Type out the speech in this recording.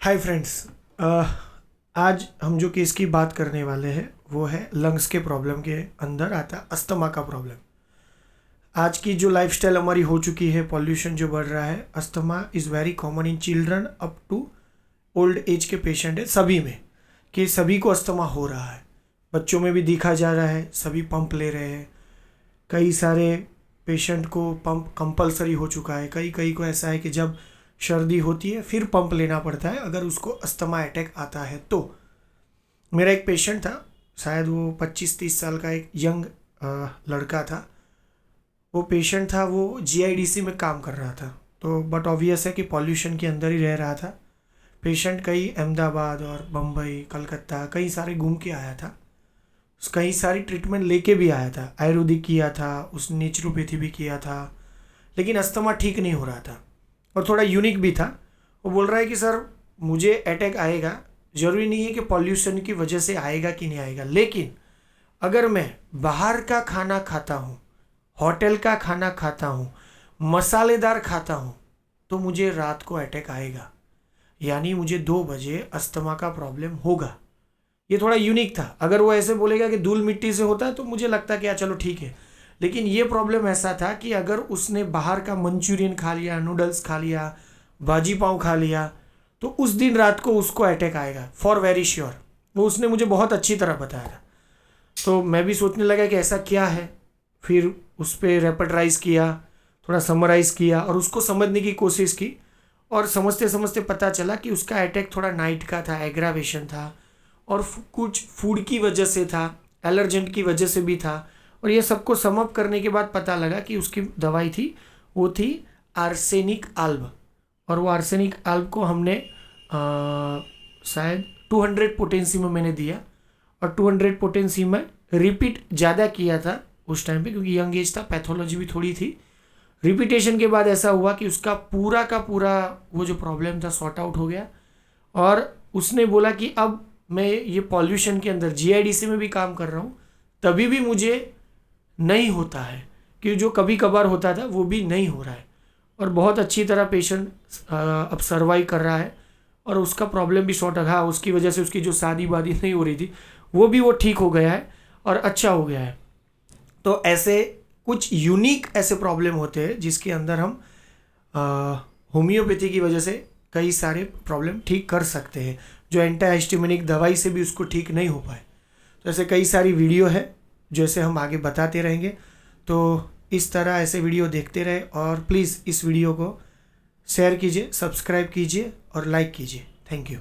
Hi friends. आज हम जो केस की बात करने वाले हैं वो है लंग्स के प्रॉब्लम के अंदर आता है अस्थमा का प्रॉब्लम। आज की जो लाइफस्टाइल हमारी हो चुकी है, पॉल्यूशन जो बढ़ रहा है, asthma is very common in children up to old age के पेशेंट है सभी में, कि सभी को अस्थमा हो रहा है। बच्चों में भी देखा जा रहा है, सभी पंप ले रहे हैं। कई सारे पेशेंट को पंप कंपलसरी हो चुका है। कई कई को ऐसा है कि जब सर्दी होती है फिर पंप लेना पड़ता है अगर उसको अस्थमा अटैक आता है तो। मेरा एक पेशेंट था, शायद वो 25-30 साल का एक यंग लड़का था। वो पेशेंट था, वो जीआईडीसी में काम कर रहा था, तो बट ऑब्वियस है कि पॉल्यूशन के अंदर ही रह रहा था। पेशेंट कई अहमदाबाद और बम्बई, कलकत्ता कई सारे घूम के आया था। कई सारी ट्रीटमेंट लेके भी आया था, आयुर्वेदिक किया था, उसने नेचुरोपैथी भी किया था, लेकिन अस्थमा ठीक नहीं हो रहा था। और थोड़ा यूनिक भी था। वो बोल रहा है कि सर मुझे अटैक आएगा, ज़रूरी नहीं है कि पॉल्यूशन की वजह से आएगा कि नहीं आएगा, लेकिन अगर मैं बाहर का खाना खाता हूँ, होटल का खाना खाता हूँ, मसालेदार खाता हूँ, तो मुझे रात को अटैक आएगा, यानी मुझे 2 बजे अस्थमा का प्रॉब्लम होगा। ये थोड़ा यूनिक था। अगर वो ऐसे बोलेगा कि धूल मिट्टी से होता है तो मुझे लगता कि चलो ठीक है, लेकिन ये प्रॉब्लम ऐसा था कि अगर उसने बाहर का मंचूरियन खा लिया, नूडल्स खा लिया, भाजी पाव खा लिया, तो उस दिन रात को उसको अटैक आएगा फॉर वेरी श्योर। वो उसने मुझे बहुत अच्छी तरह बताया था। तो मैं भी सोचने लगा कि ऐसा क्या है। फिर उस पर रेपर्टराइज किया, थोड़ा समराइज किया और उसको समझने की कोशिश की, और समझते समझते पता चला कि उसका अटैक थोड़ा नाइट का था, एग्रावेशन था, और कुछ फूड की वजह से था, एलर्जेंट की वजह से भी था। और ये सबको सम अप करने के बाद पता लगा कि उसकी दवाई थी, वो थी आर्सेनिक आल्ब। और वो आर्सेनिक आल्ब को हमने शायद 200 पोटेंसी में मैंने दिया, और 200 पोटेंसी में रिपीट ज़्यादा किया था उस टाइम पे, क्योंकि यंग एज था, पैथोलॉजी भी थोड़ी थी। रिपीटेशन के बाद ऐसा हुआ कि उसका पूरा का पूरा वो जो प्रॉब्लम था सॉर्ट आउट हो गया। और उसने बोला कि अब मैं ये पॉल्यूशन के अंदर जीआईडीसी में भी काम कर रहा हूँ, तभी भी मुझे नहीं होता है, कि जो कभी कभार होता था वो भी नहीं हो रहा है। और बहुत अच्छी तरह पेशेंट अब सर्वाइव कर रहा है, और उसका प्रॉब्लम भी सॉर्ट रहा। उसकी वजह से उसकी जो शादी वादी नहीं हो रही थी वो भी वो ठीक हो गया है और अच्छा हो गया है। तो ऐसे कुछ यूनिक ऐसे प्रॉब्लम होते हैं जिसके अंदर हम होम्योपैथी की वजह से कई सारे प्रॉब्लम ठीक कर सकते हैं, जो एंटी दवाई से भी उसको ठीक नहीं हो पाए। तो ऐसे कई सारी वीडियो है जैसे हम आगे बताते रहेंगे। तो इस तरह ऐसे वीडियो देखते रहे, और प्लीज़ इस वीडियो को शेयर कीजिए, सब्सक्राइब कीजिए और लाइक कीजिए। Thank you.